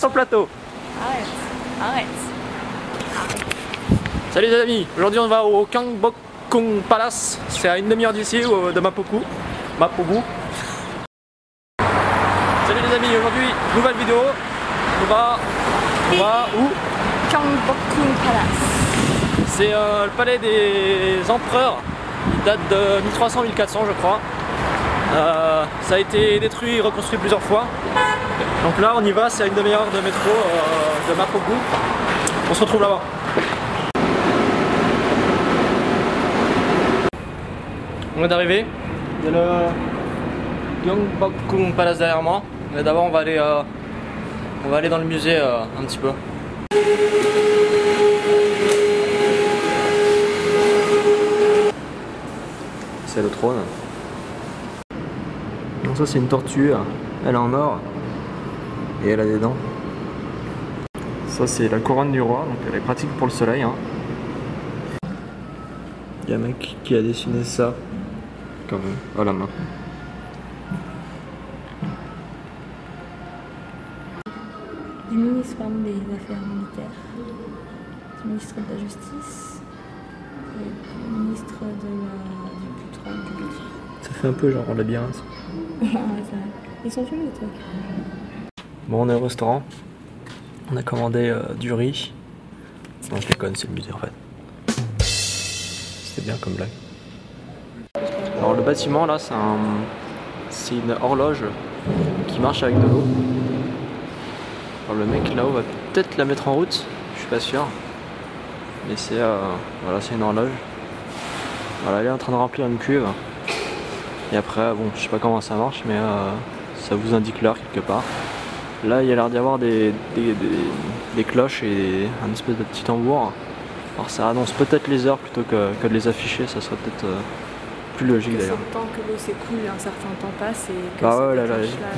sur le plateau. Arrête, arrête. Salut les amis, aujourd'hui on va au Gyeongbokgung Palace. C'est à une demi-heure d'ici, de Mapogu. Salut les amis, aujourd'hui nouvelle vidéo. On va où? Gyeongbokgung Palace. C'est le palais des empereurs. Il date de 1300-1400 je crois. Ça a été détruit et reconstruit plusieurs fois. Donc là on y va, c'est à une demi-heure de métro de Mapogu. On se retrouve là-bas. On est arrivé. Il y a le Gyeongbokgung Palace derrière moi. Mais d'abord on va aller dans le musée un petit peu. C'est le trône. Donc ça c'est une tortue, elle est en or et elle a des dents. Ça c'est la couronne du roi, donc elle est pratique pour le soleil. Hein. Il y a un mec qui a dessiné ça comme à la main. Du ministre des Affaires militaires, du ministre de la Justice et du ministre du pétrole du budget. Ça fait un peu genre labyrinthe. Ils sont filmés les trucs. Bon, on est au restaurant. On a commandé du riz. Non, je déconne, c'est le musée en fait. C'était bien comme blague. Alors le bâtiment là, c'est une horloge qui marche avec de l'eau. Alors le mec là-haut va peut-être la mettre en route, je suis pas sûr. Mais c'est voilà, c'est une horloge. Voilà, elle est en train de remplir une cuve. Et après, bon, je sais pas comment ça marche, mais ça vous indique l'heure quelque part. Là, il y a l'air d'y avoir des cloches et un espèce de petit tambour. Alors ça annonce peut-être les heures plutôt que de les afficher, ça serait peut-être plus logique d'ailleurs. C'est le temps que l'eau s'écoule, un certain temps passe et que bah ouais, là,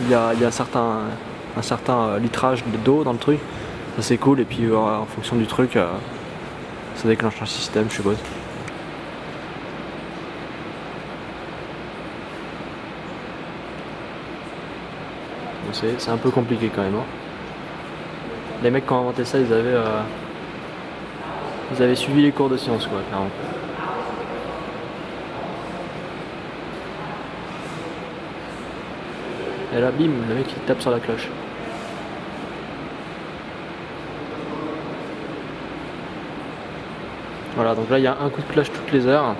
il y a un certain litrage d'eau dans le truc, ça s'écoule et puis en fonction du truc, ça déclenche un système, je suppose. C'est un peu compliqué quand même. Hein. Les mecs qui ont inventé ça, ils avaient suivi les cours de sciences quoi, clairement. Et là, bim, le mec il tape sur la cloche. Voilà, donc là il y a un coup de cloche toutes les heures.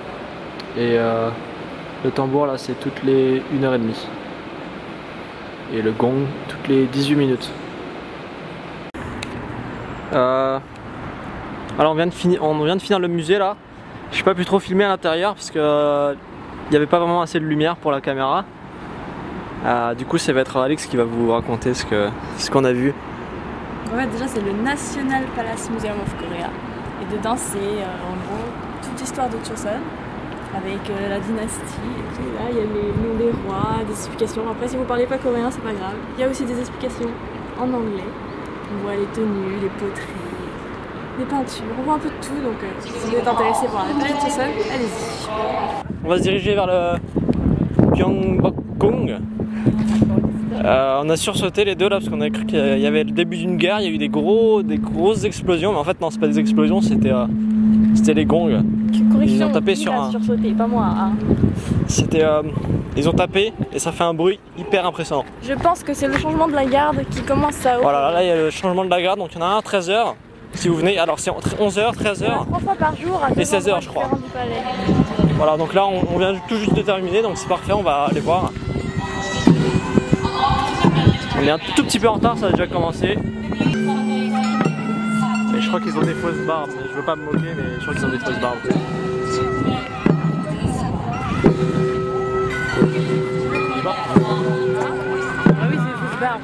Et le tambour là c'est toutes les 1h30. Et le gong toutes les 18 minutes. Alors on vient de finir le musée là. Je n'ai pas pu trop filmer à l'intérieur parce que il n'y avait pas vraiment assez de lumière pour la caméra. Du coup ça va être Alex qui va vous raconter ce qu'on a vu. Ouais, déjà c'est le National Palace Museum of Korea. Et dedans c'est en gros toute l'histoire de Joseon. Avec la dynastie, et puis là il y a les noms des rois, des explications. Après si vous parlez pas coréen c'est pas grave. Il y a aussi des explications en anglais. On voit les tenues, les poteries, les peintures, on voit un peu de tout donc si vous êtes intéressé par la planète Joseon, allez-y. On va se diriger vers le Gyeongbokgung. On a sursauté les deux là parce qu'on a cru qu'il y avait le début d'une guerre, il y a eu des grosses explosions, mais en fait non c'est pas des explosions, c'était les gongs. Ils ont tapé sur un... sursauté, pas moi. Hein. C'était ils ont tapé et ça fait un bruit hyper impressionnant. Je pense que c'est le changement de la garde qui commence à... Voilà, là il y a le changement de la garde, donc il y en a un à 13h. Si vous venez, alors c'est entre 11h, 13h 3 fois par jour à et 16h je crois. Voilà, donc là on vient tout juste de terminer, donc c'est parfait, on va aller voir. On est un tout petit peu en retard, ça a déjà commencé. Et je crois qu'ils ont des fausses barbes, je veux pas me moquer mais je crois qu'ils ont des fausses barbes. Ah oui c'est des fausses barbes.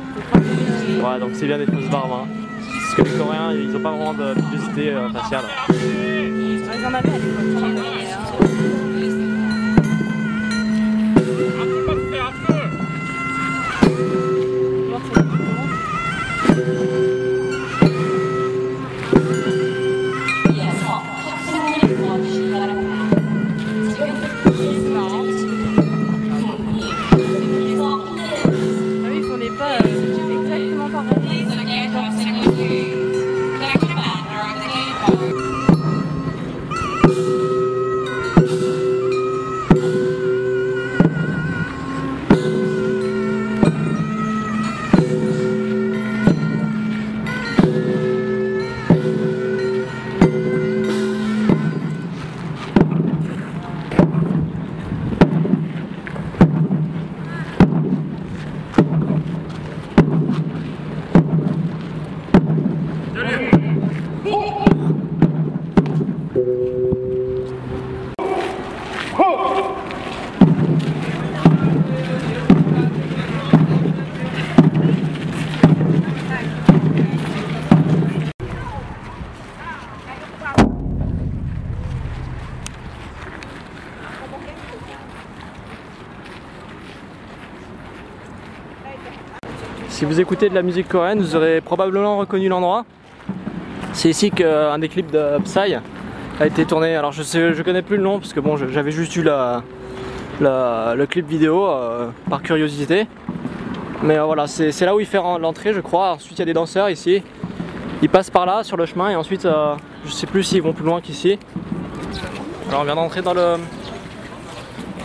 Ouais donc c'est bien des fausses barbes hein. Parce que les Coréens ils ont pas vraiment de pilosité faciale. Ils en avaient à l'époque. si vous écoutez de la musique coréenne, vous aurez probablement reconnu l'endroit. C'est ici qu'un des clips de Psy a été tourné. Alors je connais plus le nom parce que bon, j'avais juste eu le clip vidéo par curiosité. Mais voilà, c'est là où il fait l'entrée, je crois. Ensuite il y a des danseurs ici. Ils passent par là sur le chemin et ensuite je sais plus s'ils vont plus loin qu'ici. Alors on vient d'entrer dans le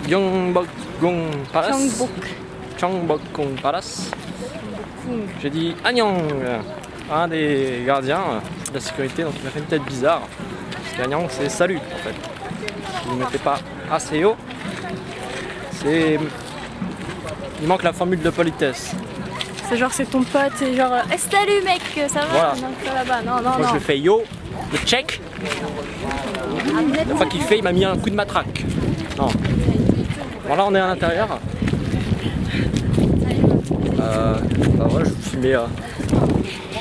Gyeongbokgung Palace. Gyeongbokgung Palace. J'ai dit Annyeong, un des gardiens de la sécurité, donc il m'a fait une tête bizarre. Parce qu'Annyeong c'est salut en fait. Si vous ne mettez pas assez haut, c'est. Il manque la formule de politesse. C'est genre c'est ton pote et genre salut mec, ça va? Voilà. Non, ça là-bas, non. Moi je le fais yo, le check. La fois qu'il fait, il m'a mis un coup de matraque. Non. Voilà, on est à l'intérieur. Bah ouais, je vous filmais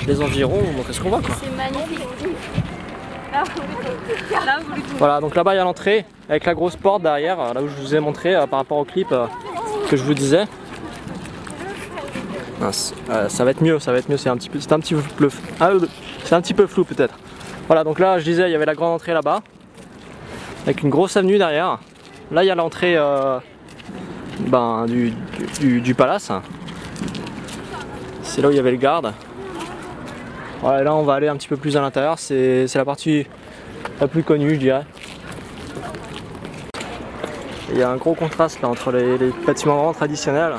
les environs, donc qu'est-ce qu'on voit quoi. C'est magnifique. Voilà, donc là-bas il y a l'entrée avec la grosse porte derrière, là où je vous ai montré par rapport au clip que je vous disais. Ça va être mieux, c'est un petit peu flou peut-être. Voilà, donc là je disais il y avait la grande entrée là-bas avec une grosse avenue derrière. Là il y a l'entrée du palace. C'est là où il y avait le garde. Voilà, là on va aller un petit peu plus à l'intérieur, c'est la partie la plus connue je dirais. Il y a un gros contraste là entre les bâtiments vraiment traditionnels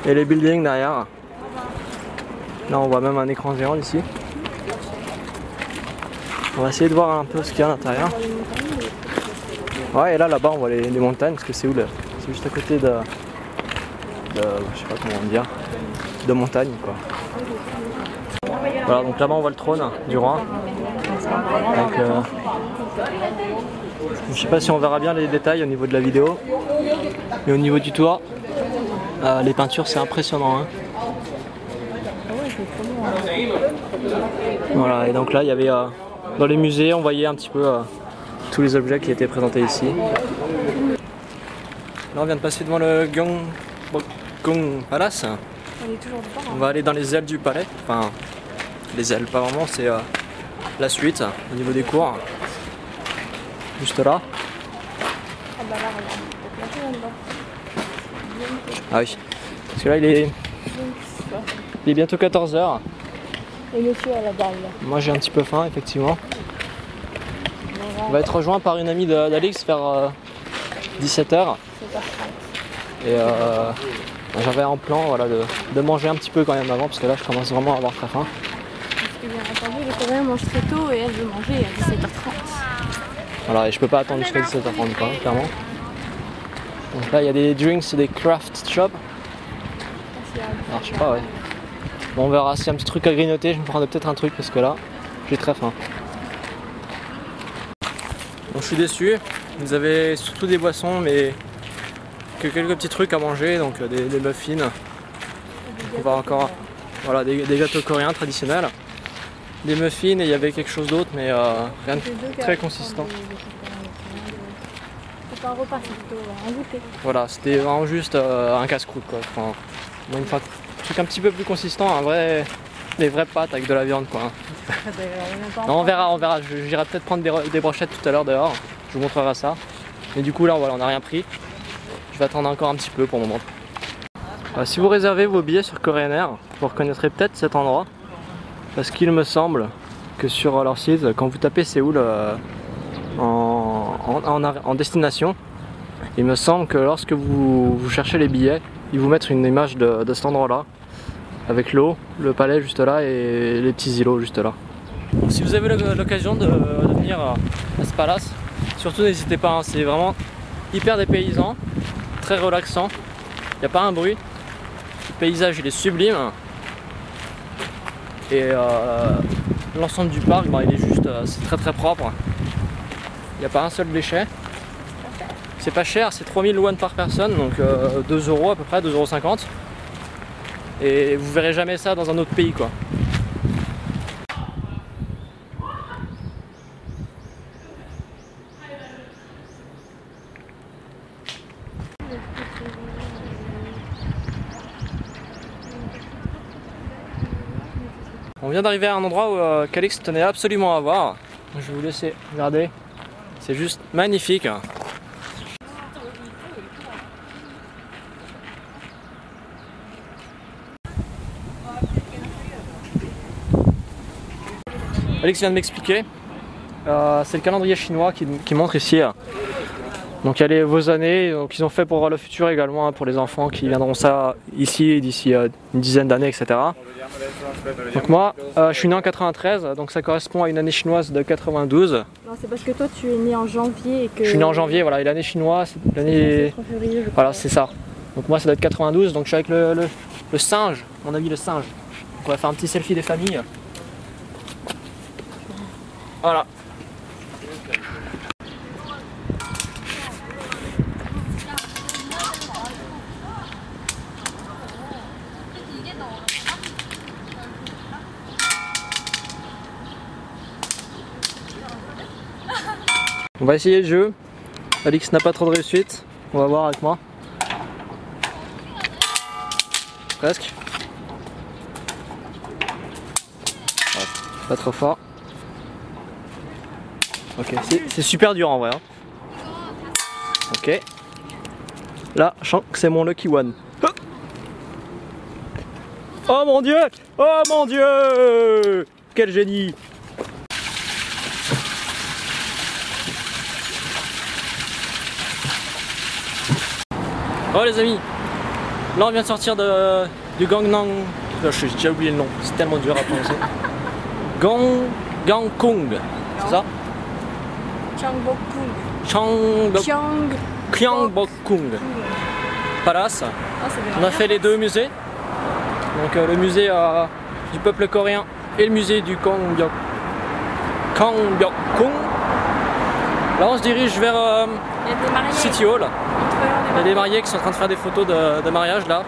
et les buildings derrière. Là on voit même un écran géant ici. On va essayer de voir un peu ce qu'il y a à l'intérieur. Ouais, et là-bas on voit les montagnes parce que c'est où là? C'est juste à côté de je sais pas comment dire, de montagne quoi. Voilà, donc là-bas on voit le trône du roi. Avec, je sais pas si on verra bien les détails au niveau de la vidéo, mais au niveau du toit, les peintures c'est impressionnant. Hein. Voilà, et donc là il y avait dans les musées, on voyait un petit peu tous les objets qui étaient présentés ici. Là on vient de passer devant le Gyeongbokgung Palace. On est toujours devant. On va aller dans les ailes du palais, enfin les ailes pas vraiment, c'est la suite au niveau des cours. Juste là. Ah bah là, regarde, là-dedans. Ah oui, parce que là il est bientôt 14 h. Et monsieur à la dalle. Moi j'ai un petit peu faim effectivement. On va être rejoint par une amie d'Alix vers 17 h. Et j'avais en plan voilà, de manger un petit peu quand même avant parce que là je commence vraiment à avoir très faim. Parce que bien entendu, le Coréen mange très tôt et elle veut manger à 17 h 30. Voilà, et je peux pas attendre jusqu'à 17 h 30 quoi, clairement. Donc là il y a des drinks, des craft shops. Alors je sais pas, ouais. Bon, on verra, s'il y a un petit truc à grignoter, je me prendrai peut-être un truc parce que là j'ai très faim. Bon, je suis déçu, vous avez surtout des boissons mais que quelques petits trucs à manger, donc des muffins. On va encore, voilà, des gâteaux coréens traditionnels. Des muffins et il y avait quelque chose d'autre mais rien de très consistant. C'est pas un repas, c'est plutôt un goûter. Voilà, c'était vraiment juste un casse-croûte quoi. Enfin, une fois, un truc un petit peu plus consistant, des vraies pâtes avec de la viande quoi. Non, on verra, j'irai peut-être prendre des brochettes tout à l'heure dehors, je vous montrerai ça. Mais du coup là voilà, on n'a rien pris. Je vais attendre encore un petit peu pour le moment. Si vous réservez vos billets sur Korean Air, vous reconnaîtrez peut-être cet endroit. Parce qu'il me semble que sur leur site, quand vous tapez Séoul en destination, il me semble que lorsque vous cherchez les billets, ils vous mettent une image de cet endroit-là, avec l'eau, le palais juste là et les petits îlots juste là. Donc, si vous avez l'occasion de venir à ce palace, surtout n'hésitez pas, hein, c'est vraiment hyper dépaysant, très relaxant, il n'y a pas un bruit, le paysage il est sublime. Et l'ensemble du parc, il est juste, c'est très propre. Il n'y a pas un seul déchet. C'est pas cher, c'est 3000 won par personne, donc 2 € à peu près, 2,50 €. Et vous verrez jamais ça dans un autre pays quoi. On vient d'arriver à un endroit où Calix tenait absolument à voir. Je vais vous laisser regarder. C'est juste magnifique. Alex vient de m'expliquer. C'est le calendrier chinois qui montre ici. Donc il y a vos années, donc ils ont fait pour le futur également, pour les enfants qui viendront ça ici d'ici une dizaine d'années, etc. Donc moi, je suis né en 93, donc ça correspond à une année chinoise de 92. Non, c'est parce que toi tu es né en janvier et que... Je suis né en janvier, voilà, et l'année chinoise, c'est l'année... Voilà, c'est ça. Donc moi ça doit être 92, donc je suis avec le singe, mon ami le singe. Donc on va faire un petit selfie des familles. Voilà. On va essayer le jeu. Alix n'a pas trop de réussite. On va voir avec moi. Presque. Ouais, pas trop fort. Ok, c'est super dur en vrai. Hein. Ok. Là, je sens que c'est mon lucky one. Oh mon dieu! Oh mon dieu! Quel génie! Oh les amis, là on vient de sortir du Gangnam. J'ai déjà oublié le nom, c'est tellement dur à prononcer. Gangkong, c'est ça? Gyeongbokgung Palace. On a fait les deux musées. Donc le musée du peuple coréen et le musée du Gyeongbokgung. Là on se dirige vers City Hall. Il y a des mariés qui sont en train de faire des photos de mariage là.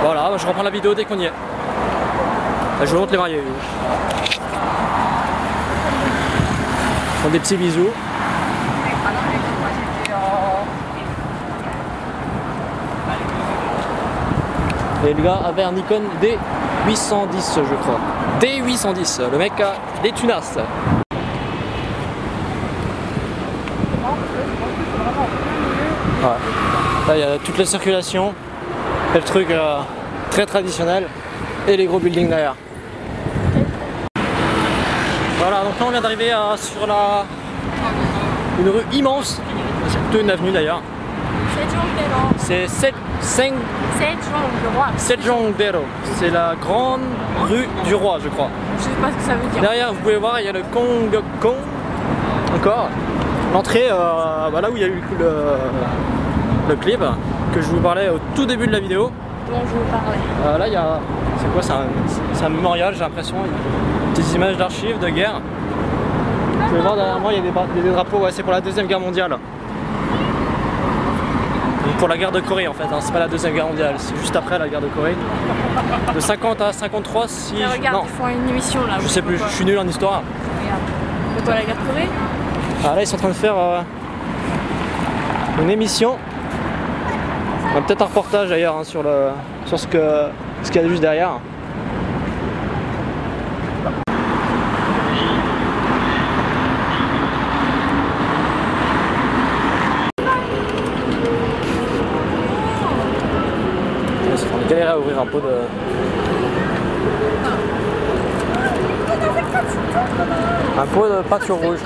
Voilà, je reprends la vidéo dès qu'on y est. Je vous montre les mariés. Ils font des petits bisous. Et le gars avait un Nikon D810 je crois. D810, le mec a des tunas. Ouais. Là il y a toute la circulation, et le truc très traditionnel et les gros buildings derrière. Voilà, donc là on vient d'arriver sur une rue immense, c'est plutôt une avenue d'ailleurs. C'est Sejongdero, c'est la grande rue du roi je crois. Je sais pas ce que ça veut dire. Derrière vous pouvez voir il y a le Gyeongbokgung encore. L'entrée, là où il y a eu le clip que je vous parlais au tout début de la vidéo. Dont je vous parlais. Là il y a, c'est quoi, c'est un mémorial j'ai l'impression, des images d'archives de guerre. Vous pouvez voir derrière moi il y a des drapeaux, ouais, c'est pour la Deuxième Guerre mondiale. Donc pour la guerre de Corée en fait, hein, c'est pas la Deuxième Guerre mondiale, c'est juste après la guerre de Corée. De 50 à 53 si... Mais regarde, non, ils font une émission là. Je sais plus, je suis nul en histoire. Regarde. De quoi, la guerre de Corée? Ah là ils sont en train de faire une émission. Peut-être un reportage d'ailleurs hein, sur ce qu'il y a juste derrière. On galère à ouvrir un pot de... Un pot de peinture rouge.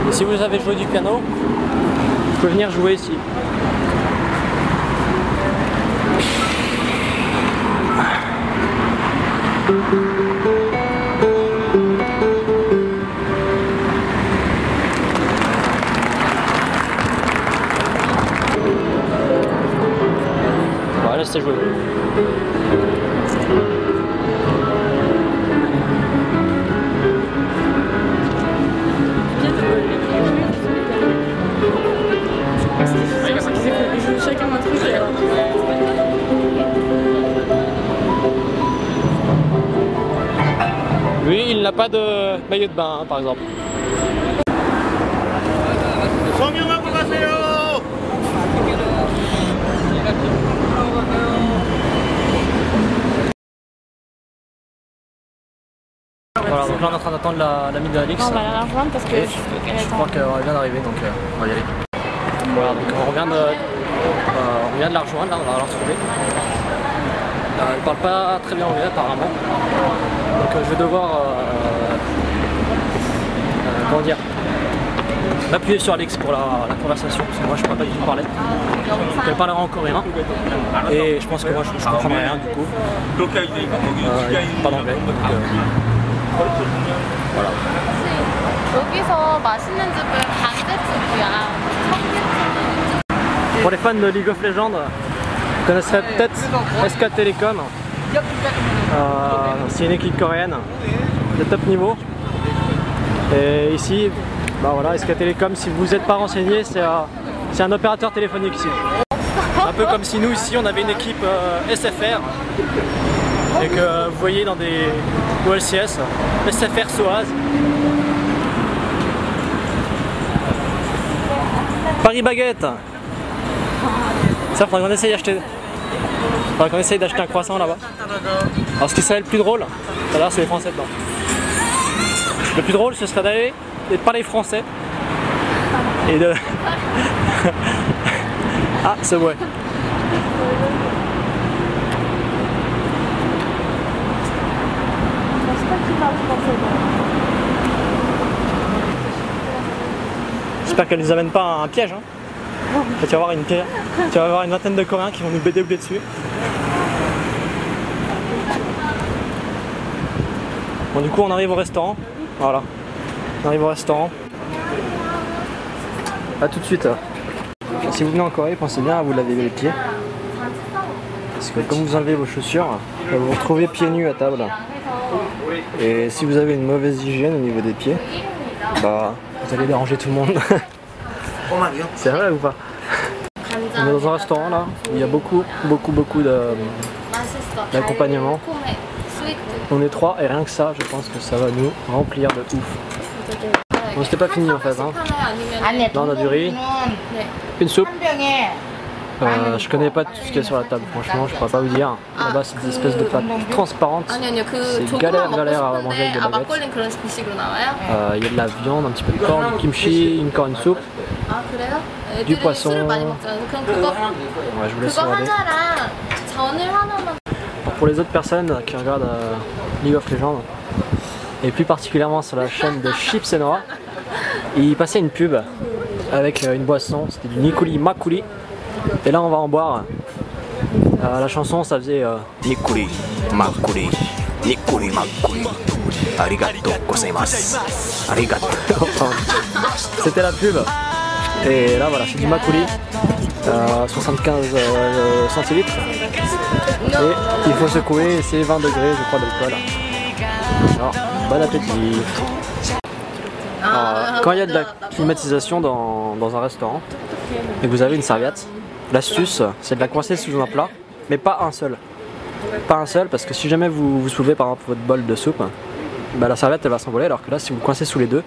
Et si vous avez joué du piano, vous pouvez venir jouer ici. Voilà, laissez jouer. Chacun un truc. Lui, il n'a pas de maillot de bain, hein, par exemple. Voilà, donc là on est en train d'attendre la mine de Alix. On va aller la rejoindre parce que je crois qu'elle vient d'arriver, donc on va y aller. Voilà, donc on vient de la rejoindre, là on va la retrouver. Elle parle pas très bien anglais apparemment. Donc je vais devoir comment dire, m'appuyer sur Alex pour la conversation, parce que moi je ne pourrais pas du tout parler. Donc elle parlera en coréen. Et je pense que moi je ne comprendrai rien du coup. Pas d'anglais. Voilà. 여기서 맛있는 집은 반대집이야. Pour les fans de League of Legends, vous connaissez peut-être SK Telecom. C'est une équipe coréenne de top niveau. Et ici, bah voilà, SK Telecom, si vous n'êtes pas renseigné, c'est un opérateur téléphonique ici. Un peu comme si nous ici on avait une équipe SFR et que vous voyez dans des OLCS, SFR Soaz. Paris Baguette. Ça, faudrait qu'on essaye d'acheter. Faudrait qu'on essaye d'acheter un croissant là-bas. Alors ce qui serait le plus drôle, là c'est les Français dedans. Le plus drôle ce serait d'aller et de parler français et de... Ah, c'est vrai. J'espère qu'elle nous amène pas à un piège. Hein. Tu vas avoir une vingtaine de Coréens qui vont nous dédoubler dessus. Bon, du coup on arrive au restaurant. Voilà. On arrive au restaurant. A tout de suite. Si vous venez en Corée, pensez bien à vous laver les pieds. Parce que comme vous enlevez vos chaussures, vous vous retrouvez pieds nus à table. Et si vous avez une mauvaise hygiène au niveau des pieds, bah vous allez déranger tout le monde. C'est vrai ou pas? On est dans un restaurant là, où il y a beaucoup d'accompagnement. On est 3 et rien que ça, je pense que ça va nous remplir de ouf. Bon, c'était pas fini en fait. Hein. Là on a du riz, une soupe. Je connais pas tout ce qu'il y a sur la table, franchement je pourrais pas vous dire. Là-bas c'est des espèces de pâtes transparentes. C'est galère à manger avec des baguettes. Il y a de la viande, un petit peu de porc, du kimchi, encore une soupe, du poisson. Ouais, je vous laisse regarder. Pour les autres personnes qui regardent League of Legends, et plus particulièrement sur la chaîne de Chips et Noah, il passait une pub avec une boisson, c'était du Nikuli Makuli. Et là on va en boire. La chanson ça faisait Nikuli Makuli, Nikuli Makuli, arigato gozaimasu, arigato. C'était la pub. Et là voilà, c'est du Makuli, 75 centilitres. Et il faut secouer, c'est 20 degrés je crois d'alcool. Alors, bon appétit. Quand il y a de la climatisation dans un restaurant et que vous avez une serviette, l'astuce c'est de la coincer sous un plat, mais pas un seul. Pas un seul, parce que si jamais vous soulevez par exemple votre bol de soupe, bah, la serviette elle va s'envoler, alors que là si vous coincez sous les deux,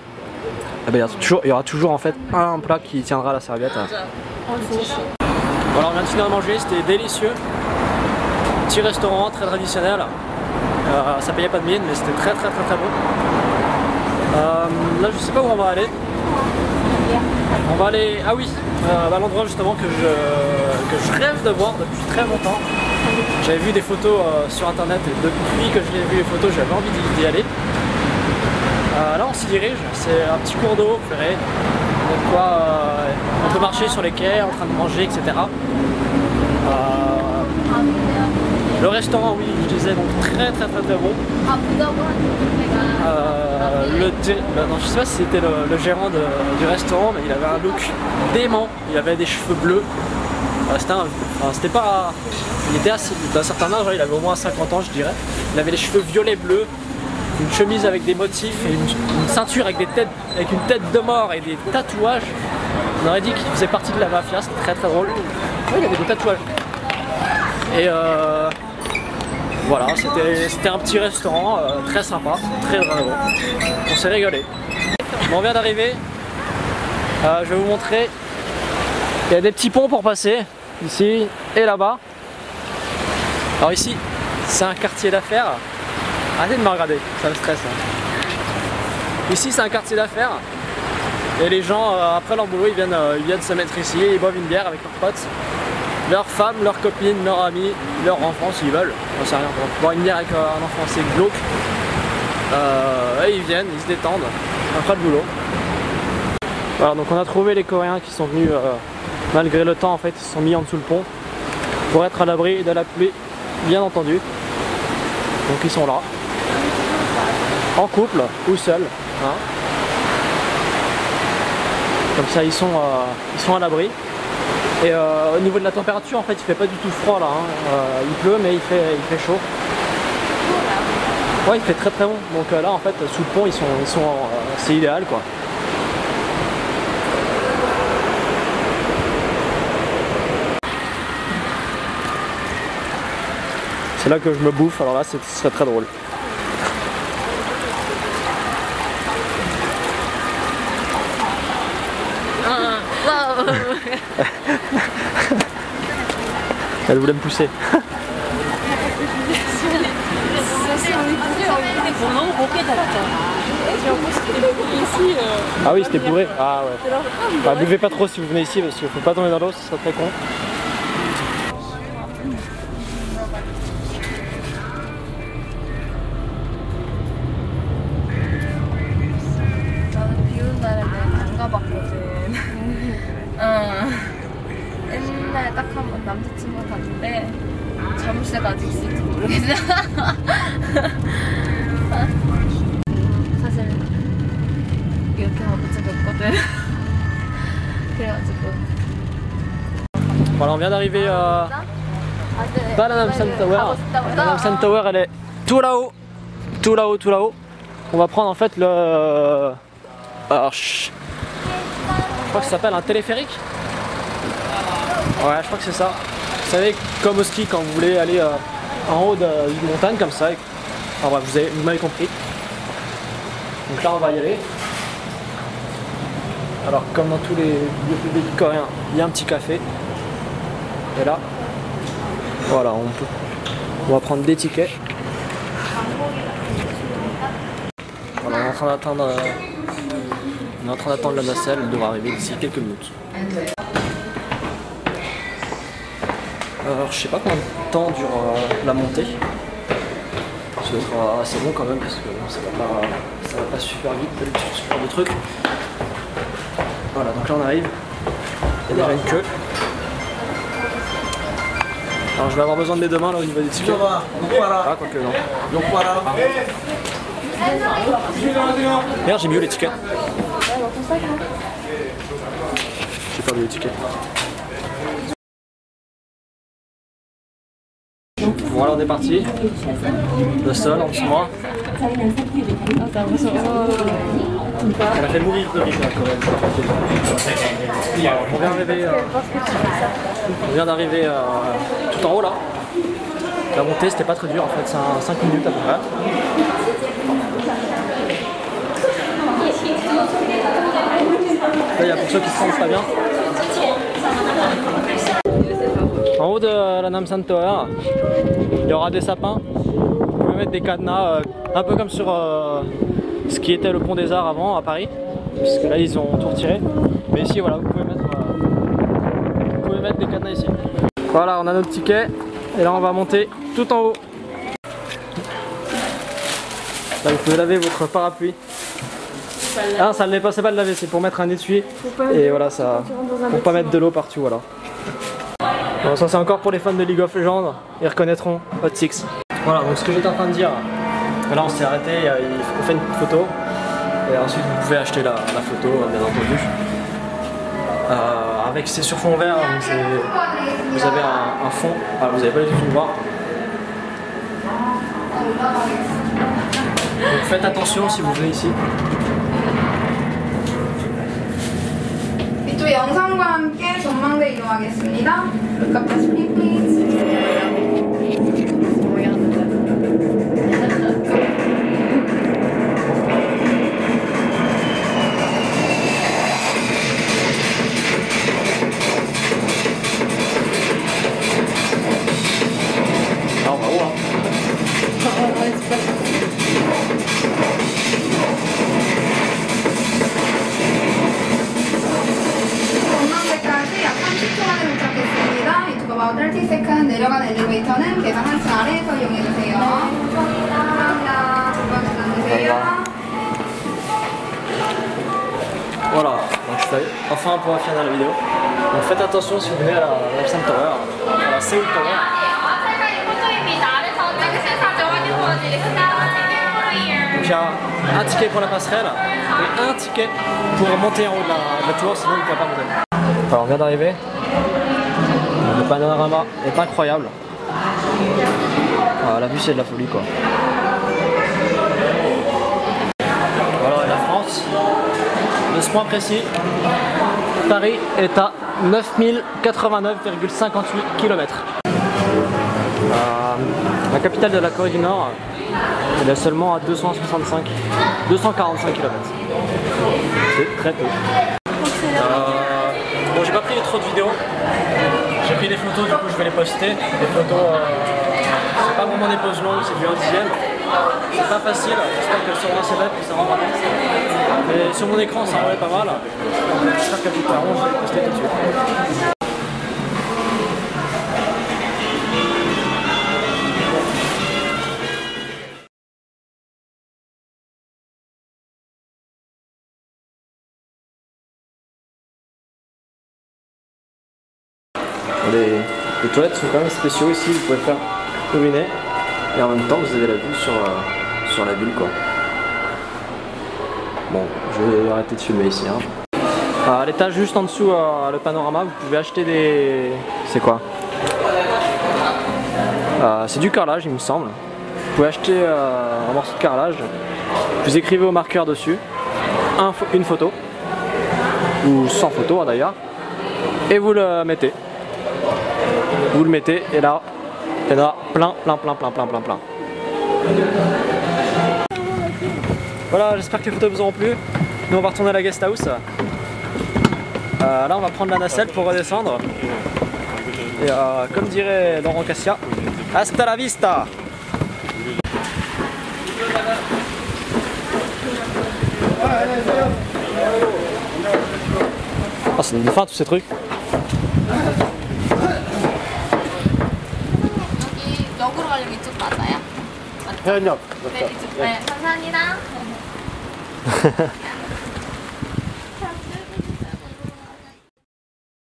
eh ben, il y aura toujours en fait un plat qui tiendra la serviette. Voilà, on vient de finir de manger, c'était délicieux. Petit restaurant très traditionnel. Ça payait pas de mine, mais c'était très bon. Là je sais pas où on va aller. On va aller, ah oui, à l'endroit justement que je rêve de voir depuis très longtemps. J'avais vu des photos sur internet et depuis que je l'ai vu les photos j'avais envie d'y aller. Là on s'y dirige, c'est un petit cours d'eau ferré. Donc quoi, on peut marcher sur les quais en train de manger, etc. Le restaurant, oui, je disais, donc très bon. Non, je sais pas si c'était le gérant du restaurant, mais il avait un look dément. Il avait des cheveux bleus. C'était pas... Il était assez d'un certain âge, il avait au moins 50 ans je dirais. Il avait les cheveux violets bleus, une chemise avec des motifs et une ceinture avec une tête de mort et des tatouages. On aurait dit qu'il faisait partie de la mafia, c'était très drôle. Oui, il avait des tatouages. Et voilà, c'était un petit restaurant très sympa, très bon. On s'est régalé. Bon, on vient d'arriver. Je vais vous montrer. Il y a des petits ponts pour passer, ici et là-bas. Alors ici, c'est un quartier d'affaires. Arrêtez de me regarder, ça me stresse. Hein. Ici c'est un quartier d'affaires et les gens après leur boulot ils viennent se mettre ici, ils boivent une bière avec leurs potes, leurs femmes, leurs copines, leurs amis, leurs enfants s'ils veulent, j'en sais rien, boire une bière avec un enfant c'est glauque. Et ils viennent, ils se détendent après le boulot. Voilà, donc on a trouvé les Coréens qui sont venus malgré le temps en fait, ils se sont mis en dessous le pont pour être à l'abri de la pluie, bien entendu. Donc ils sont là, en couple ou seuls. Hein. Comme ça ils sont à l'abri. Et au niveau de la température en fait il fait pas du tout froid là. Hein. Il pleut mais il fait chaud. Ouais, il fait très très bon. Donc là en fait sous le pont c'est idéal quoi. C'est là que je me bouffe, alors là ce serait très drôle. Elle voulait me pousser. Ah oui, c'était bourré. Ah ouais. Bah, buvez pas trop si vous venez ici parce qu'il faut pas tomber dans l'eau, ce serait très con. 옛날에 딱 한 번 남자친구가 갔는데 자물쇠가 아직 있을지 모르겠어요. 사실 이렇게 가본 적이 없거든. 그래가지고. Voilà, on vient d'arriver pas la Namsan Tower. La Namsan Tower elle est tout là-haut. Tout là-haut, tout là-haut. On va prendre en fait le... Alors, je crois que ça s'appelle un téléphérique. Ouais, je crois que c'est ça. Vous savez, comme au ski, quand vous voulez aller en haut d'une montagne comme ça. Enfin bref, vous m'avez compris. Donc là, on va y aller. Alors, comme dans tous les lieux publics coréens, il y a un petit café. Et là, voilà, on va prendre des tickets. Voilà, on est en train d'attendre la nacelle, elle devrait arriver d'ici quelques minutes. Alors je sais pas combien de temps dure la montée. Ça doit être assez long quand même parce que ça va pas super vite d'habitude ce genre de truc. Voilà, donc là on arrive. Il y a déjà une queue. Alors je vais avoir besoin de mes deux mains là au niveau des tickets. Ah quoique non. Merde, j'ai mis où les tickets? J'ai perdu les tickets. Voilà, on est parti. Le sol en dessous de moi. Elle a fait mourir de rire quand même. On vient d'arriver tout en haut là. La montée c'était pas très dur en fait, c'est 5 minutes à peu près. Là il y a pour ceux qui se sentent pas bien. En haut de la Namsan Tower, il y aura des sapins. Vous pouvez mettre des cadenas, un peu comme sur ce qui était le pont des Arts avant à Paris, puisque là ils ont tout retiré. Mais ici voilà, vous pouvez mettre des cadenas ici. Voilà, on a notre ticket et là on va monter tout en haut. Là vous pouvez laver votre parapluie. Ah ça ne l'est pas, c'est pas de laver, c'est pour mettre un étui. Et voilà, ça, pour pas mettre de l'eau partout, voilà. Bon, ça c'est encore pour les fans de League of Legends, ils reconnaîtront Hot Six. Voilà, donc ce que j'étais en train de dire, là on s'est arrêté, on fait une photo, et ensuite vous pouvez acheter la photo, bien entendu. C'est sur fond vert, donc vous avez un fond, vous n'avez pas les yeux noirs. Donc faites attention si vous venez ici. 이쪽 영상과 함께 전망대 이동하겠습니다. Look up the screen, please. 한층 아래에서 이용해주세요. 감사합니다. 즐거운 시간 되세요. Voilà, donc c'est enfin on pourra finir la vidéo. Donc faites attention si vous venez à la Lapsam Tower, à la Seoul Tower. Donc il y a un ticket pour la passerelle et un ticket pour monter en haut de la tour, sinon vous ne pouvez pas monter. Alors on vient d'arriver. Le panorama est incroyable. Ah, la vue c'est de la folie quoi. Voilà la France. De ce point précis, Paris est à 9089,58 km. La capitale de la Corée du Nord, elle est seulement à 245 km. C'est très peu. Bon, j'ai pas pris trop de vidéos. J'ai pris des photos, du coup je vais les poster. Des photos, c'est pas vraiment des poses longues, c'est du 1/10. C'est pas facile, j'espère qu'elles seront assez belles, que ça rendra bien. Mais sur mon écran ça rendait pas mal. J'espère qu'elles vous plairont, je vais les poster tout de suite. Les toilettes sont quand même spéciaux ici, vous pouvez faire uriner et en même temps vous avez la vue sur la ville quoi. Bon, je vais arrêter de filmer ici. Hein. À l'étage juste en dessous, le panorama, vous pouvez acheter des... C'est quoi? C'est du carrelage il me semble. Vous pouvez acheter un morceau de carrelage, vous écrivez au marqueur dessus, une photo, ou sans photo d'ailleurs, et vous le mettez. Vous le mettez et là, il y en a plein. Voilà, j'espère que les photos vous auront plu. Nous on va retourner à la guest house. Là on va prendre la nacelle pour redescendre. Et comme dirait Laurent Cassia, hasta la vista. Oh, ça donne faim tous ces trucs. 역으로 가려면 이쪽 맞아요? 해안역. 네, 이쪽. 네, 감사합니다.